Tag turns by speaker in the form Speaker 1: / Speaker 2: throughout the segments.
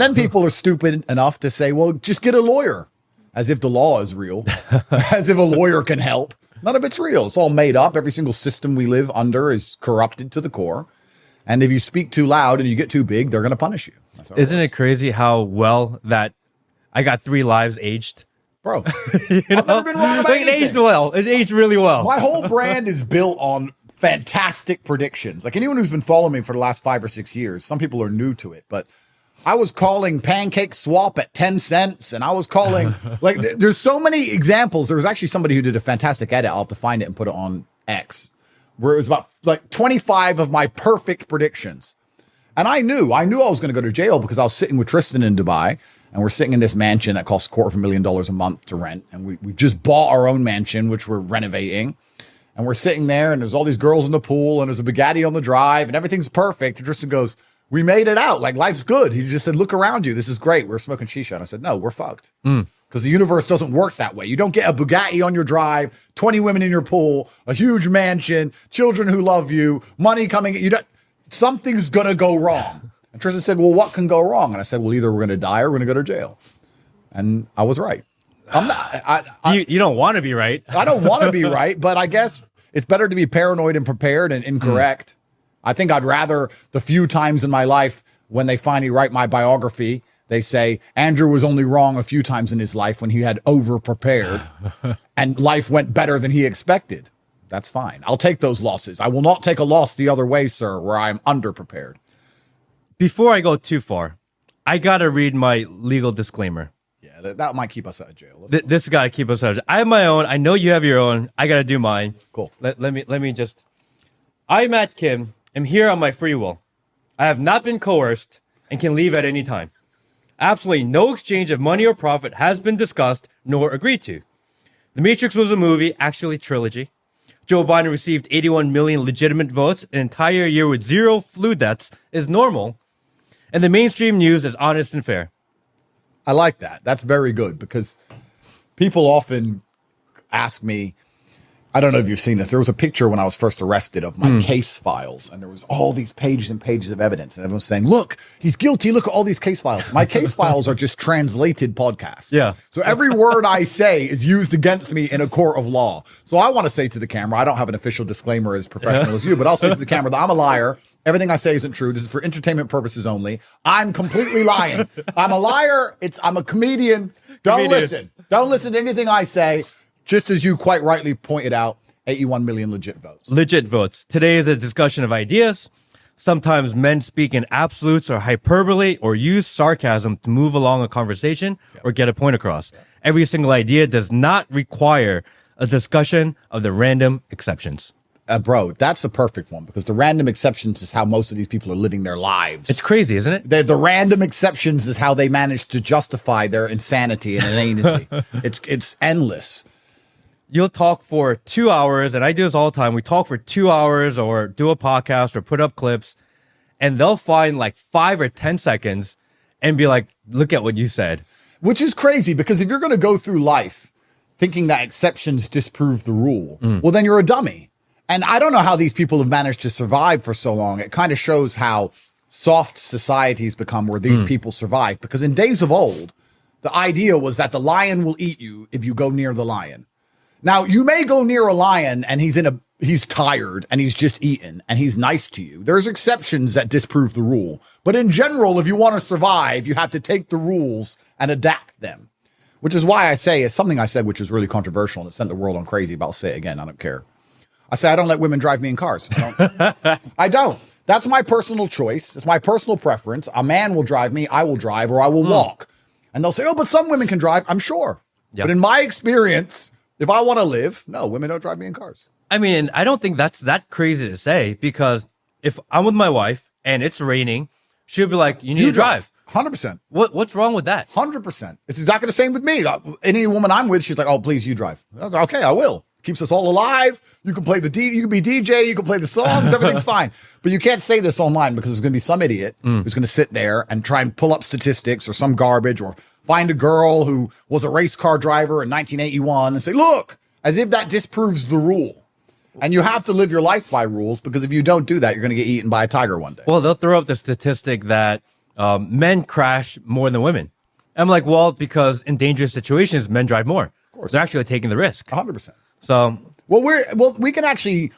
Speaker 1: Then people are stupid enough to say, well, just get a lawyer, as if the law is real, as if a lawyer can help. None of it's real. It's all made up. Every single system we live under is corrupted to the core. And if you speak too loud and you get too big, they're going to punish you.
Speaker 2: Isn't it crazy how well that I got 3 lives aged?
Speaker 1: Bro,
Speaker 2: You know?
Speaker 1: I've never been wrong about
Speaker 2: Like, it
Speaker 1: anything.
Speaker 2: aged well. It aged really well.
Speaker 1: My whole brand is built on fantastic predictions. Like anyone who's been following me for the last 5 or 6 years, some people are new to it, but I was calling pancake swap at 10 cents. And I was calling, like, there's so many examples. There was actually somebody who did a fantastic edit. I'll have to find it and put it on X, where it was about like 25 of my perfect predictions. And I knew I was going to go to jail because I was sitting with Tristan in Dubai, and we're sitting in this mansion that costs $250,000 a month to rent. And we just bought our own mansion, which we're renovating. And we're sitting there, and there's all these girls in the pool, and there's a Bugatti on the drive, and everything's perfect. And Tristan goes, we made it out. Like, life's good. He just said, look around you. This is great. We're smoking shisha. And I said, no, we're fucked. Because the universe doesn't work that way. You don't get a Bugatti on your drive, 20 women in your pool, a huge mansion, children who love you, money coming. Something's going to go wrong. And Tristan said, well, what can go wrong? And I said, well, either we're going to die or we're going to go to jail. And I was right. I'm not.
Speaker 2: You don't want to be right.
Speaker 1: I don't want to be right, but I guess it's better to be paranoid and prepared and incorrect. I think I'd rather the few times in my life when they finally write my biography, they say Andrew was only wrong a few times in his life when he had over-prepared and life went better than he expected. That's fine. I'll take those losses. I will not take a loss the other way, sir, where I'm under-prepared.
Speaker 2: Before I go too far, I got to read my legal disclaimer.
Speaker 1: Yeah, that might keep us out of jail.
Speaker 2: This got to keep us out of jail. I have my own. I know you have your own. I got to do mine.
Speaker 1: Cool.
Speaker 2: Let me just. I, Matt Kim, am here on my free will. I have not been coerced and can leave at any time. Absolutely no exchange of money or profit has been discussed nor agreed to. The Matrix was a movie, actually trilogy. Joe Biden received 81 million legitimate votes. An entire year with 0 flu deaths is normal. And the mainstream news is honest and fair.
Speaker 1: I like that. That's very good because people often ask me, I don't know if you've seen this. There was a picture when I was first arrested of my case files, and there was all these pages and pages of evidence. And everyone's saying, look, he's guilty. Look at all these case files. My case files are just translated podcasts.
Speaker 2: Yeah.
Speaker 1: So every word I say is used against me in a court of law. So I want to say to the camera, I don't have an official disclaimer as professional as you, but I'll say to the camera that I'm a liar. Everything I say isn't true. This is for entertainment purposes only. I'm completely lying. I'm a liar. I'm a comedian. Don't listen. Don't listen to anything I say. Just as you quite rightly pointed out, 81 million legit votes.
Speaker 2: Legit votes. Today is a discussion of ideas. Sometimes men speak in absolutes or hyperbole or use sarcasm to move along a conversation or get a point across. Every single idea does not require a discussion of the random exceptions.
Speaker 1: Bro, that's the perfect one because the random exceptions is how most of these people are living their lives.
Speaker 2: It's crazy, isn't it?
Speaker 1: The random exceptions is how they manage to justify their insanity and inanity. It's endless.
Speaker 2: You'll talk for 2 hours, and I do this all the time. We talk for 2 hours or do a podcast or put up clips, and they'll find like 5 or 10 seconds and be like, look at what you said.
Speaker 1: Which is crazy because if you're going to go through life thinking that exceptions disprove the rule, well, then you're a dummy. And I don't know how these people have managed to survive for so long. It kind of shows how soft societies become where these people survive. Because in days of old, the idea was that the lion will eat you if you go near the lion. Now, you may go near a lion and he's tired and he's just eaten and he's nice to you. There's exceptions that disprove the rule. But in general, if you want to survive, you have to take the rules and adapt them. Which is why I say, it's something I said which is really controversial and it sent the world on crazy, but I'll say it again, I don't care. I say I don't let women drive me in cars. I don't. That's my personal choice. It's my personal preference. A man will drive me, I will drive, or I will walk. And they'll say, oh, but some women can drive. I'm sure. Yep. But in my experience, if I want to live, no, women don't drive me in cars.
Speaker 2: I mean, I don't think that's that crazy to say because if I'm with my wife and it's raining, she'll be like, you need to drive.
Speaker 1: 100%.
Speaker 2: What's wrong with that?
Speaker 1: 100%. It's exactly the same with me. Any woman I'm with, she's like, oh, please, you drive. I was like, okay, I will. Keeps us all alive. You can play you can be DJ, you can play the songs, everything's fine. But you can't say this online because there's going to be some idiot who's going to sit there and try and pull up statistics or some garbage or find a girl who was a race car driver in 1981 and say, look, as if that disproves the rule. And you have to live your life by rules because if you don't do that, you're going to get eaten by a tiger one day.
Speaker 2: Well, they'll throw up the statistic that men crash more than women. I'm like, well, because in dangerous situations, men drive more. Of
Speaker 1: course.
Speaker 2: They're actually taking the risk.
Speaker 1: 100%.
Speaker 2: So,
Speaker 1: we can actually,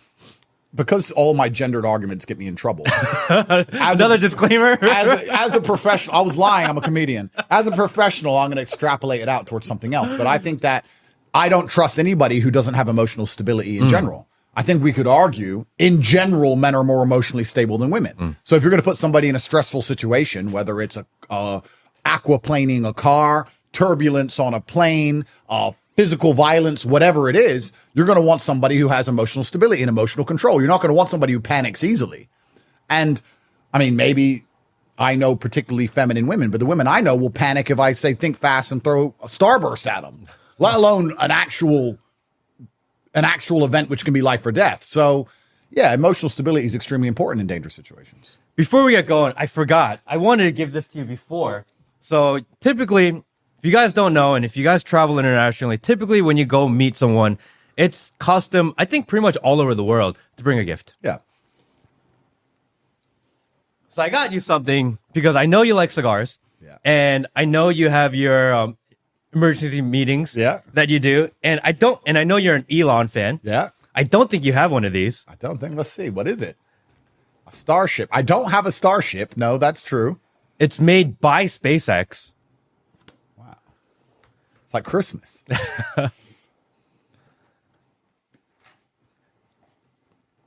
Speaker 1: because all my gendered arguments get me in trouble.
Speaker 2: another disclaimer.
Speaker 1: As a professional, I was lying. I'm a comedian. As a professional, I'm going to extrapolate it out towards something else. But I think that I don't trust anybody who doesn't have emotional stability in general. I think we could argue, in general, men are more emotionally stable than women. So if you're going to put somebody in a stressful situation, whether it's aquaplaning a car, turbulence on a plane, physical violence, whatever it is, you're going to want somebody who has emotional stability and emotional control. You're not going to want somebody who panics easily. And I mean, maybe I know particularly feminine women, but the women I know will panic if I say think fast and throw a starburst at them, let alone an actual event which can be life or death. So yeah, emotional stability is extremely important in dangerous situations.
Speaker 2: Before we get going, I forgot. I wanted to give this to you before. So typically, if you guys don't know, and if you guys travel internationally, typically when you go meet someone, it's custom, I think pretty much all over the world, to bring a gift.
Speaker 1: Yeah.
Speaker 2: So I got you something because I know you like cigars.
Speaker 1: Yeah.
Speaker 2: And I know you have your emergency meetings that you do. And I know you're an Elon fan.
Speaker 1: Yeah.
Speaker 2: I don't think you have one of these.
Speaker 1: I don't think. Let's see. What is it? A Starship. I don't have a Starship. No, that's true.
Speaker 2: It's made by SpaceX.
Speaker 1: Wow. It's like Christmas.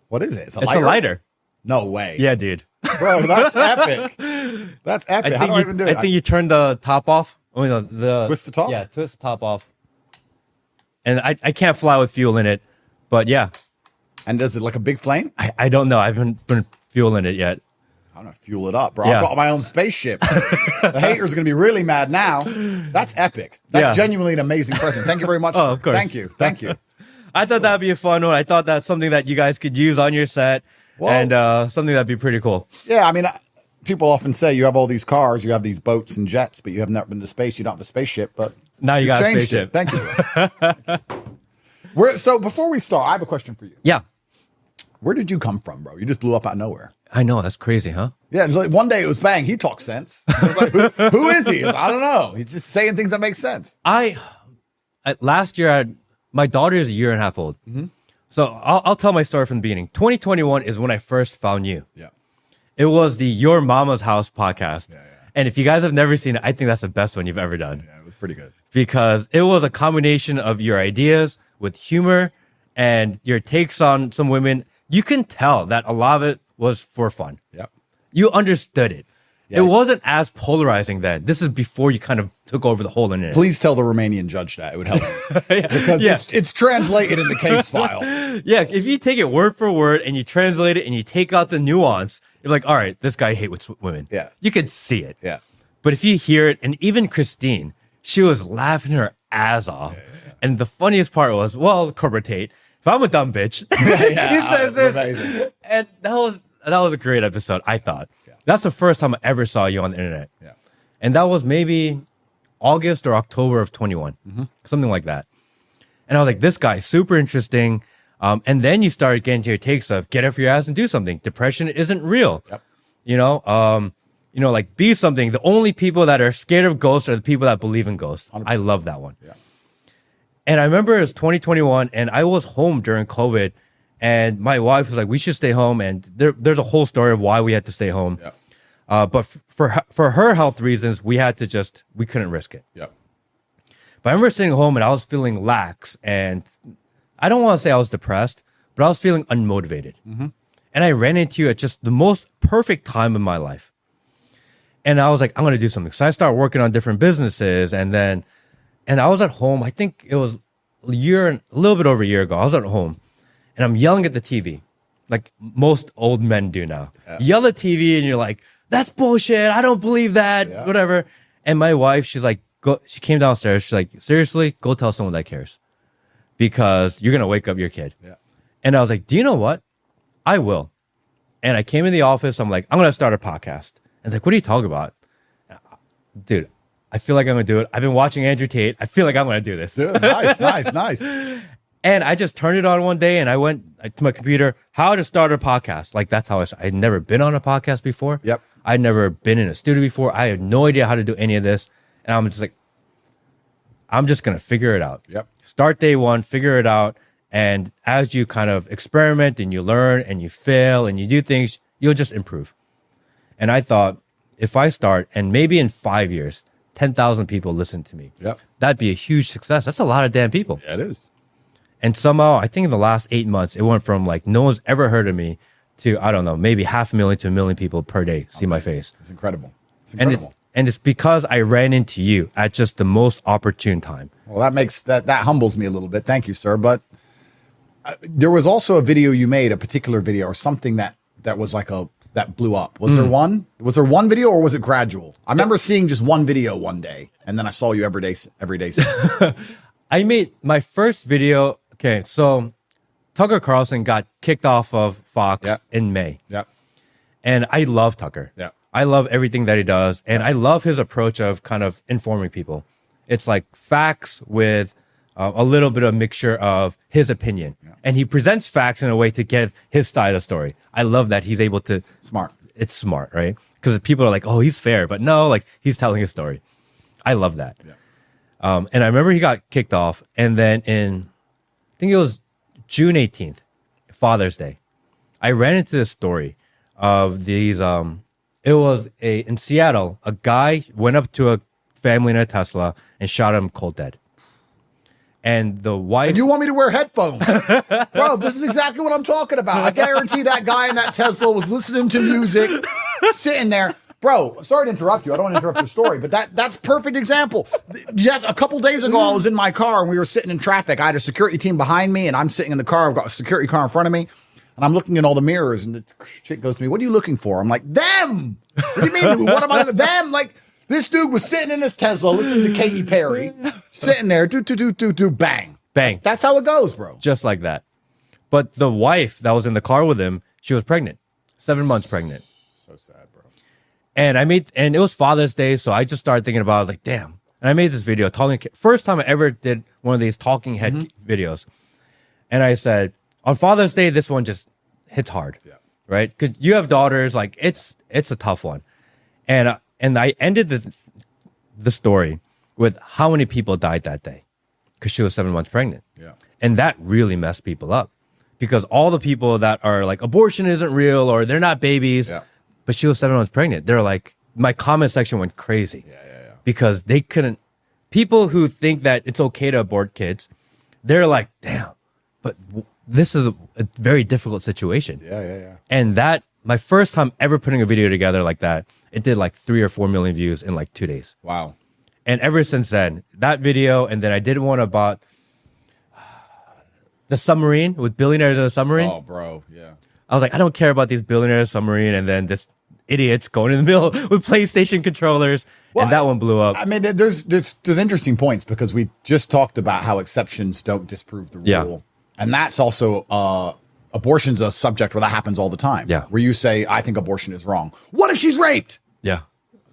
Speaker 1: What is it?
Speaker 2: It's a lighter.
Speaker 1: No way.
Speaker 2: Yeah, dude.
Speaker 1: Bro, that's epic. That's epic. How do I even do it?
Speaker 2: I think you turn the top off. Oh, no, the
Speaker 1: twist the top?
Speaker 2: Yeah, twist the top off. And I can't fly with fuel in it, but yeah.
Speaker 1: And does it like a big flame?
Speaker 2: I don't know. I haven't put fuel in it yet.
Speaker 1: I'm going to fuel it up, bro. I've got my own spaceship. The haters are going to be really mad now. That's epic. That's genuinely an amazing present. Thank you very much.
Speaker 2: Oh, of course.
Speaker 1: Thank you. Thank you.
Speaker 2: I thought that'd be a fun one. I thought that's something that you guys could use on your set, and something that'd be pretty cool.
Speaker 1: Yeah, I mean, people often say you have all these cars, you have these boats and jets, but you have never been to space. You don't have the spaceship, but
Speaker 2: now you got a spaceship.
Speaker 1: Thank you. So before we start, I have a question for you.
Speaker 2: Yeah.
Speaker 1: Where did you come from, bro? You just blew up out of nowhere.
Speaker 2: I know. That's crazy, huh?
Speaker 1: Yeah. It's like one day it was bang. He talks sense. I was like, who is he? I don't know. He's just saying things that make sense.
Speaker 2: Last year, my daughter is a year and a half old. Mm-hmm. So I'll tell my story from the beginning. 2021 is when I first found you.
Speaker 1: Yeah.
Speaker 2: It was the Your Mama's House podcast. Yeah. And if you guys have never seen it, I think that's the best one you've ever done.
Speaker 1: Yeah, it was pretty good.
Speaker 2: Because it was a combination of your ideas with humor and your takes on some women. You can tell that a lot of it was for fun.
Speaker 1: Yep.
Speaker 2: You understood it. Yeah. It wasn't as polarizing then. This is before you kind of took over the whole internet.
Speaker 1: Please tell the Romanian judge that. It would help me. Because it's translated in the case file.
Speaker 2: Yeah, if you take it word for word and you translate it and you take out the nuance, you're like, all right, this guy hates women.
Speaker 1: Yeah.
Speaker 2: You could see it.
Speaker 1: Yeah.
Speaker 2: But if you hear it, and even Christine, she was laughing her ass off. Yeah. And the funniest part was, well, corporate Tate, if I'm a dumb bitch, she says this. Amazing. And that was a great episode, I thought. That's the first time I ever saw you on the internet.
Speaker 1: Yeah.
Speaker 2: And that was maybe August or October of 21, something like that. And I was like, this guy, super interesting. And then you started getting to your takes of get off your ass and do something. Depression isn't real.
Speaker 1: Yep.
Speaker 2: Like be something. The only people that are scared of ghosts are the people that believe in ghosts. 100%. I love that one.
Speaker 1: Yeah.
Speaker 2: And I remember it was 2021 and I was home during COVID. And my wife was like, we should stay home. And there's a whole story of why we had to stay home. Yeah. But for her health reasons, we couldn't risk it.
Speaker 1: Yeah.
Speaker 2: But I remember sitting home and I was feeling lax. And I don't want to say I was depressed, but I was feeling unmotivated. Mm-hmm. And I ran into you at just the most perfect time in my life. And I was like, I'm going to do something. So I started working on different businesses. And I was at home. I think it was a little bit over a year ago. I was at home. And I'm yelling at the TV, like most old men do now. Yeah. Yell at TV and you're like, that's bullshit. I don't believe that, whatever. And my wife, she's like, she came downstairs. She's like, seriously, go tell someone that cares because you're going to wake up your kid. Yeah. And I was like, do you know what? I will. And I came in the office. I'm like, I'm going to start a podcast. And like, what are you talking about? Dude, I feel like I'm going to do it. I've been watching Andrew Tate. I feel like I'm going to do this.
Speaker 1: Dude, nice.
Speaker 2: And I just turned it on one day and I went to my computer, how to start a podcast. Like that's how I'd never been on a podcast before.
Speaker 1: Yep.
Speaker 2: I'd never been in a studio before. I had no idea how to do any of this. And I'm just like, I'm just going to figure it out.
Speaker 1: Yep.
Speaker 2: Start day one, figure it out. And as you kind of experiment and you learn and you fail and you do things, you'll just improve. And I thought, if I start and maybe in 5 years, 10,000 people listen to me,
Speaker 1: Yep.
Speaker 2: that'd be a huge success. That's a lot of damn people.
Speaker 1: Yeah, it is.
Speaker 2: And somehow, I think in the last 8 months, it went from like no one's ever heard of me to, I don't know, maybe 500,000 to 1 million people per day see my face.
Speaker 1: It's incredible. It's
Speaker 2: And
Speaker 1: incredible.
Speaker 2: it's because I ran into you at just the most opportune time.
Speaker 1: Well, that makes that humbles me a little bit. Thank you, sir. But there was also a video you made, a particular video or something that was like that blew up. Was there one? Was there one video or was it gradual? I remember seeing just one video one day, and then I saw you every day.
Speaker 2: I made my first video. Okay, so Tucker Carlson got kicked off of Fox in May.
Speaker 1: Yeah.
Speaker 2: And I love Tucker.
Speaker 1: Yeah.
Speaker 2: I love everything that he does. And I love his approach of kind of informing people. It's like facts with a little bit of mixture of his opinion. Yeah. And he presents facts in a way to get his side of the story. I love that he's able to.
Speaker 1: Smart.
Speaker 2: It's smart, right? Because people are like, oh, he's fair. But no, like he's telling his story. I love that. Yeah. And I remember he got kicked off. And then I think it was June 18th, Father's Day, I ran into this story of these. It was in Seattle, a guy went up to a family in a Tesla and shot him cold dead. And the wife.
Speaker 1: And you want me to wear headphones? Bro, this is exactly what I'm talking about. I guarantee that guy in that Tesla was listening to music, sitting there. Bro, sorry to interrupt you. I don't want to interrupt your story, but that's perfect example. Yes, a couple days ago, I was in my car and we were sitting in traffic. I had a security team behind me and I'm sitting in the car. I've got a security car in front of me. And I'm looking in all the mirrors, and the chick goes to me, "What are you looking for?" I'm like, "Them." What do you mean? What am I doing? Them? Like, this dude was sitting in his Tesla, listening to Katy Perry, sitting there, bang,
Speaker 2: bang.
Speaker 1: That's how it goes, bro.
Speaker 2: Just like that. But the wife that was in the car with him, she was pregnant, 7 months pregnant.
Speaker 1: So sad, bro.
Speaker 2: And it was Father's Day, so I just started thinking about it, like, damn. And I made this video first time I ever did one of these talking head videos, and I said, on Father's Day, this one just hits hard, right? Because you have daughters, like it's a tough one, and I ended the story with how many people died that day because she was 7 months pregnant, and that really messed people up because all the people that are like abortion isn't real or they're not babies, but she was 7 months pregnant. They're like, my comment section went crazy because they couldn't. People who think that it's okay to abort kids, they're like, damn, but. This is a very difficult situation.
Speaker 1: Yeah.
Speaker 2: And that, my first time ever putting a video together like that, it did like 3 or 4 million views in like 2 days.
Speaker 1: Wow.
Speaker 2: And ever since then, that video, and then I did one about the submarine with billionaires in a submarine.
Speaker 1: Oh, bro, yeah.
Speaker 2: I was like, I don't care about these billionaires submarine, and then this idiots going in the middle with PlayStation controllers, and that one blew up.
Speaker 1: I mean, there's interesting points because we just talked about how exceptions don't disprove the rule.
Speaker 2: Yeah.
Speaker 1: And that's also, abortion's a subject where that happens all the time.
Speaker 2: Yeah.
Speaker 1: Where you say, I think abortion is wrong. What if she's raped?
Speaker 2: Yeah.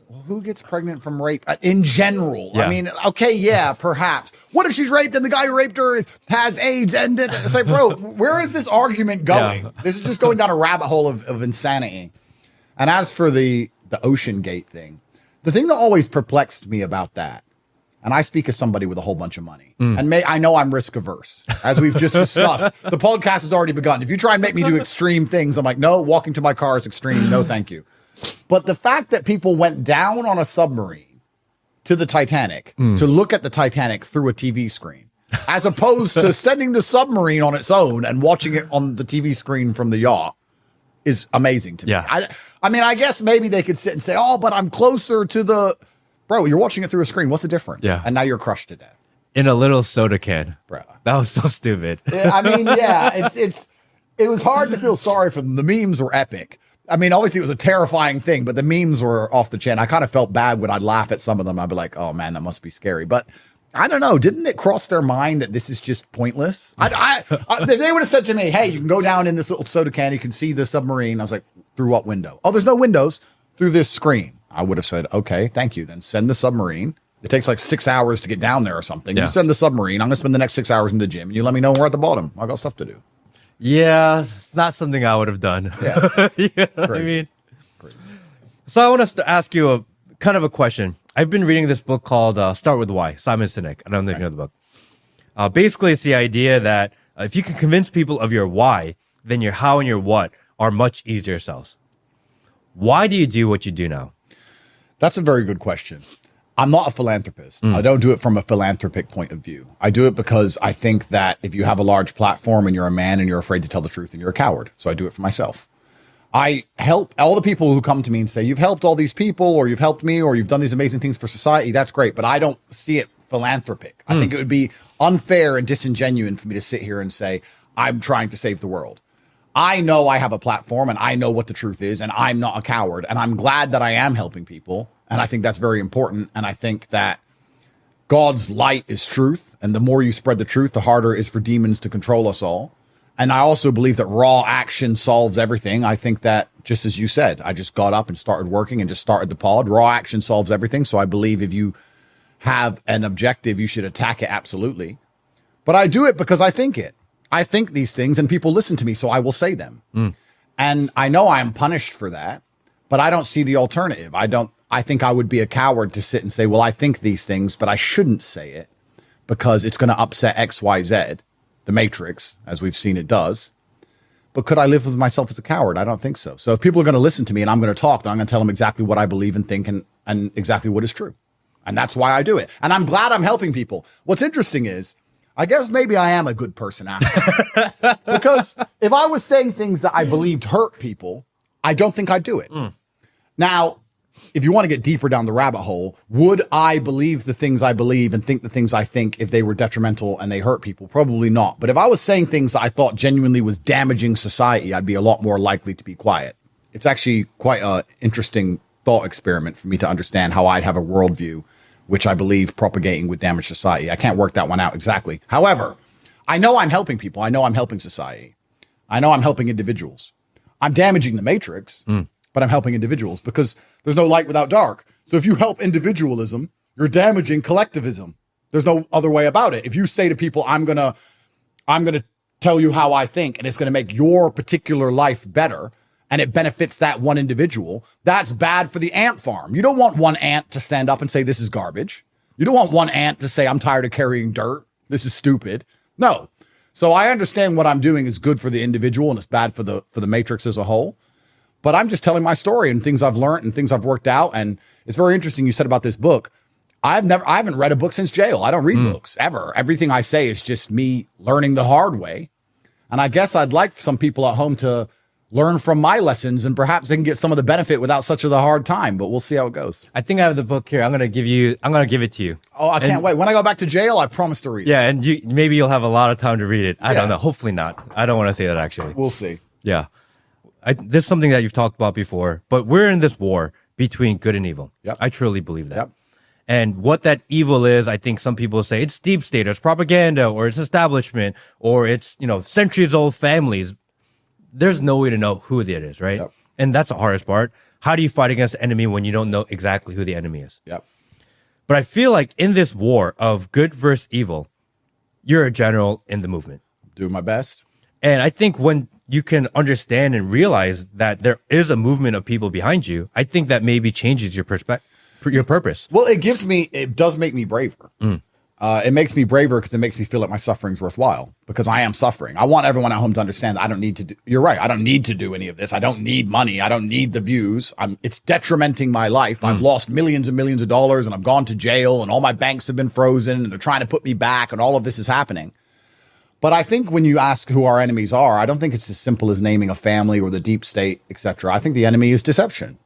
Speaker 1: Well, who gets pregnant from rape in general?
Speaker 2: Yeah.
Speaker 1: I mean, okay, yeah, perhaps. What if she's raped and the guy who raped her has AIDS? And it's like, bro, where is this argument going?
Speaker 2: Yeah.
Speaker 1: This is just going down a rabbit hole of insanity. And as for the Ocean Gate thing, the thing that always perplexed me about that, and I speak as somebody with a whole bunch of money. And I know I'm risk averse, as we've just discussed. The podcast has already begun. If you try and make me do extreme things, I'm like, no, walking to my car is extreme. No, thank you. But the fact that people went down on a submarine to the Titanic to look at the Titanic through a TV screen, as opposed to sending the submarine on its own and watching it on the TV screen from the yacht, is amazing to me.
Speaker 2: Yeah.
Speaker 1: I mean, I guess maybe they could sit and say, oh, but I'm closer to the... Bro, you're watching it through a screen. What's the difference?
Speaker 2: Yeah.
Speaker 1: And now you're crushed to death.
Speaker 2: In a little soda can.
Speaker 1: Bro.
Speaker 2: That was so stupid.
Speaker 1: I mean, yeah, it was hard to feel sorry for them. The memes were epic. I mean, obviously it was a terrifying thing, but the memes were off the chain. I kind of felt bad when I'd laugh at some of them. I'd be like, oh man, that must be scary. But I don't know. Didn't it cross their mind that this is just pointless? If they would have said to me, hey, you can go down in this little soda can. You can see the submarine. I was like, through what window? Oh, there's no windows. Through this screen. I would have said, okay, thank you. Then send the submarine. It takes like 6 hours to get down there or something. Yeah. You send the submarine. I'm going to spend the next 6 hours in the gym. And you let me know we're at the bottom. I got stuff to do.
Speaker 2: Yeah, it's not something I would have done.
Speaker 1: Yeah.
Speaker 2: You know what I mean?
Speaker 1: Crazy.
Speaker 2: So I want to ask you a kind of a question. I've been reading this book called Start With Why, Simon Sinek. I don't know if you know the book. Basically, it's the idea that if you can convince people of your why, then your how and your what are much easier sells. Why do you do what you do now?
Speaker 1: That's a very good question. I'm not a philanthropist. I don't do it from a philanthropic point of view. I do it because I think that if you have a large platform and you're a man and you're afraid to tell the truth, and you're a coward. So I do it for myself. I help all the people who come to me and say, you've helped all these people, or you've helped me, or you've done these amazing things for society. That's great. But I don't see it philanthropic. I think it would be unfair and disingenuous for me to sit here and say, I'm trying to save the world. I know I have a platform and I know what the truth is, and I'm not a coward. And I'm glad that I am helping people. And I think that's very important. And I think that God's light is truth. And the more you spread the truth, the harder it is for demons to control us all. And I also believe that raw action solves everything. I think that, just as you said, I just got up and started working and just started the pod. Raw action solves everything. So I believe if you have an objective, you should attack it absolutely. But I do it because I think it. I think these things and people listen to me, so I will say them. And I know I am punished for that, but I don't see the alternative. I think I would be a coward to sit and say, well, I think these things, but I shouldn't say it because it's going to upset X, Y, Z, the Matrix, as we've seen it does. But could I live with myself as a coward? I don't think so. So if people are going to listen to me and I'm going to talk, then I'm going to tell them exactly what I believe and think and exactly what is true. And that's why I do it. And I'm glad I'm helping people. What's interesting is, I guess maybe I am a good person after. Because if I was saying things that I believed hurt people, I don't think I'd do it. Now, if you want to get deeper down the rabbit hole, would I believe the things I believe and think the things I think if they were detrimental and they hurt people? Probably not. But if I was saying things that I thought genuinely was damaging society, I'd be a lot more likely to be quiet. It's actually quite an interesting thought experiment for me to understand how I'd have a worldview which I believe propagating would damage society. I can't work that one out exactly. However, I know I'm helping people. I know I'm helping society. I know I'm helping individuals. I'm damaging the matrix, but I'm helping individuals because there's no light without dark. So if you help individualism, you're damaging collectivism. There's no other way about it. If you say to people, I'm going to tell you how I think, and it's going to make your particular life better, and it benefits that one individual, that's bad for the ant farm. You don't want one ant to stand up and say, this is garbage. You don't want one ant to say, I'm tired of carrying dirt. This is stupid. No. So I understand what I'm doing is good for the individual and it's bad for the matrix as a whole. But I'm just telling my story and things I've learned and things I've worked out. And it's very interesting you said about this book. I haven't read a book since jail. I don't read books ever. Everything I say is just me learning the hard way. And I guess I'd like some people at home to learn from my lessons and perhaps they can get some of the benefit without such a hard time, but we'll see how it goes.
Speaker 2: I think I have the book here. I'm going to give it to you.
Speaker 1: Oh, I can't wait. When I go back to jail, I promise to read it.
Speaker 2: Yeah. And maybe you'll have a lot of time to read it. I don't know. Hopefully not. I don't want to say that actually.
Speaker 1: We'll see.
Speaker 2: Yeah. This is something that you've talked about before, but we're in this war between good and evil.
Speaker 1: Yep.
Speaker 2: I truly believe that.
Speaker 1: Yep.
Speaker 2: And what that evil is, I think some people say it's deep state, or it's propaganda, or it's establishment, or it's, centuries old families. There's no way to know who it is, right?
Speaker 1: Yep.
Speaker 2: And that's the hardest part. How do you fight against the enemy when you don't know exactly who the enemy is?
Speaker 1: Yep.
Speaker 2: But I feel like in this war of good versus evil, you're a general in the movement.
Speaker 1: Doing my best.
Speaker 2: And I think when you can understand and realize that there is a movement of people behind you, I think that maybe changes your perspective, your purpose.
Speaker 1: Well, it does make me braver. It makes me braver because it makes me feel like my suffering's worthwhile because I am suffering. I want everyone at home to understand that I don't need to do, you're right. I don't need to do any of this. I don't need money. I don't need the views. It's detrimenting my life. I've lost millions and millions of dollars and I've gone to jail and all my banks have been frozen and they're trying to put me back and all of this is happening. But I think when you ask who our enemies are, I don't think it's as simple as naming a family or the deep state, etc. I think the enemy is deception.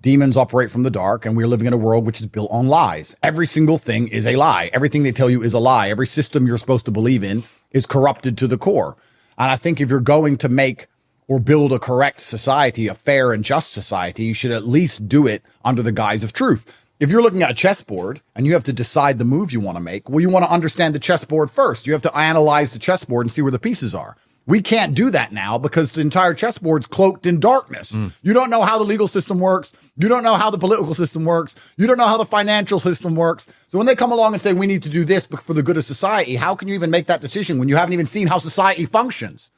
Speaker 1: Demons operate from the dark, and we're living in a world which is built on lies. Every single thing is a lie. Everything they tell you is a lie. Every system you're supposed to believe in is corrupted to the core. And I think if you're going to make or build a correct society, a fair and just society, you should at least do it under the guise of truth. If you're looking at a chessboard and you have to decide the move you want to make, well, you want to understand the chessboard first. You have to analyze the chessboard and see where the pieces are. We can't do that now because the entire chessboard's cloaked in darkness. You don't know how the legal system works. You don't know how the political system works. You don't know how the financial system works. So when they come along and say, we need to do this for the good of society, how can you even make that decision when you haven't even seen how society functions?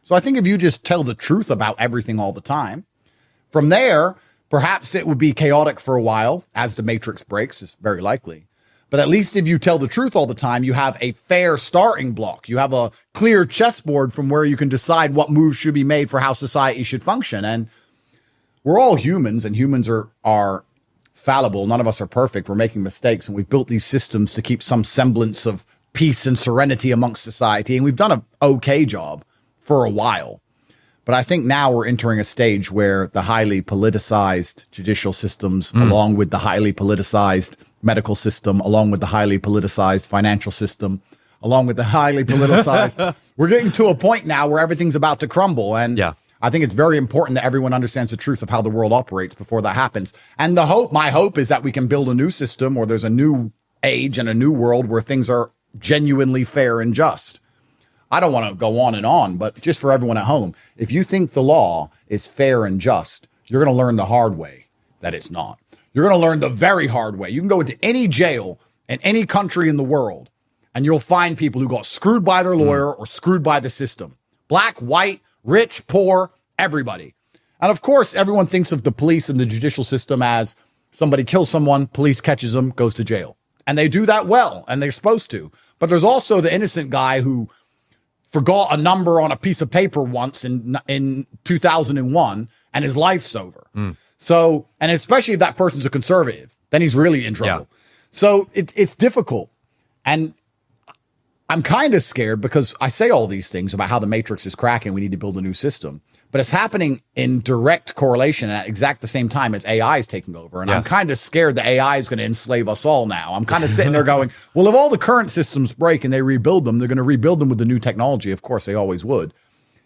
Speaker 1: So I think if you just tell the truth about everything all the time, from there, Perhaps it would be chaotic for a while as the matrix breaks. It's very likely. But at least if you tell the truth all the time, you have a fair starting block. You have a clear chessboard from where you can decide what moves should be made for how society should function. And we're all humans, and humans are fallible. None of us are perfect. We're making mistakes, and we've built these systems to keep some semblance of peace and serenity amongst society. And we've done an okay job for a while. But I think now we're entering a stage where the highly politicized judicial systems, along with the highly politicized medical system, along with the highly politicized financial system, along with the highly politicized, we're getting to a point now where everything's about to crumble. And I think it's very important that everyone understands the truth of how the world operates before that happens. And my hope is that we can build a new system, or there's a new age and a new world where things are genuinely fair and just. I don't want to go on and on, but just for everyone at home, if you think the law is fair and just, you're going to learn the hard way that it's not. You're going to learn the very hard way. You can go into any jail in any country in the world, and you'll find people who got screwed by their lawyer or screwed by the system. Black, white, rich, poor, everybody. And of course, everyone thinks of the police and the judicial system as somebody kills someone, police catches them, goes to jail. And they do that well, and they're supposed to. But there's also the innocent guy who forgot a number on a piece of paper once in 2001, and his life's over. So, and especially if that person's a conservative, then he's really in trouble. So it's difficult. And I'm kind of scared because I say all these things about how the matrix is cracking. We need to build a new system, but it's happening in direct correlation at exact the same time as AI is taking over. And I'm kind of scared that AI is going to enslave us all now. I'm kind of sitting there going, well, if all the current systems break and they rebuild them, they're going to rebuild them with the new technology. Of course, they always would.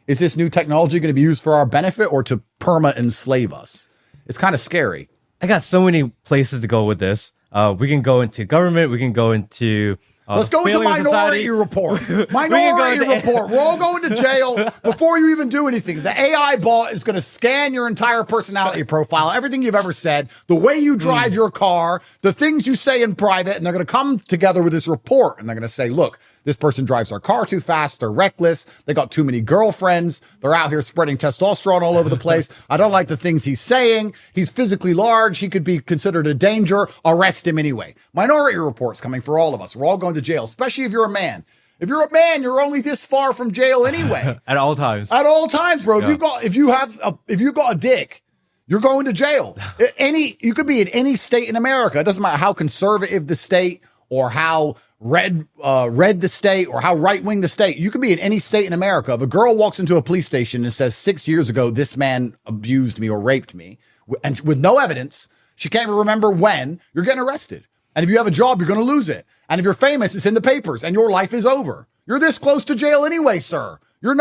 Speaker 1: Is this new technology going to be used for our benefit or to perma-enslave us? It's kind of scary.
Speaker 2: I got so many places to go with this. We can go into government. We can go into
Speaker 1: let's go into Minority Report. Minority Report. We're all going to jail before you even do anything. The AI bot is going to scan your entire personality profile, everything you've ever said, the way you drive your car, the things you say in private, and they're going to come together with this report, and they're going to say, look, this person drives their car too fast. They're reckless. They got too many girlfriends. They're out here spreading testosterone all over the place. I don't like the things he's saying. He's physically large. He could be considered a danger. Arrest him anyway. Minority Report's coming for all of us. We're all going to jail, especially if you're a man. If you're a man, you're only this far from jail anyway.
Speaker 2: At all times.
Speaker 1: At all times, bro. Yeah. If you've got a dick, you're going to jail. You could be in any state in America. It doesn't matter how conservative the state or how red the state or how right-wing the state. You can be in any state in America. If a girl walks into a police station and says 6 years ago, this man abused me or raped me, and with no evidence, she can't even remember when, you're getting arrested. And if you have a job, you're going to lose it. And if you're famous, it's in the papers and your life is over. You're this close to jail anyway, sir. You're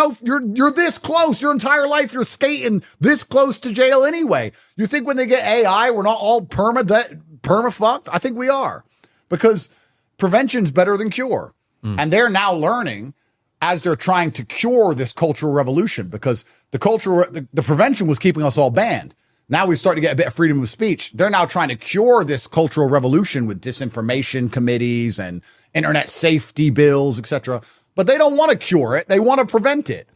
Speaker 1: this close. Your entire life, you're skating this close to jail anyway. You think when they get AI, we're not all perma fucked? I think we are, because prevention's better than cure. And they're now learning as they're trying to cure this cultural revolution, because the prevention was keeping us all banned. Now we start to get a bit of freedom of speech. They're now trying to cure this cultural revolution with disinformation committees and internet safety bills, etc. But they don't want to cure it. They want to prevent it.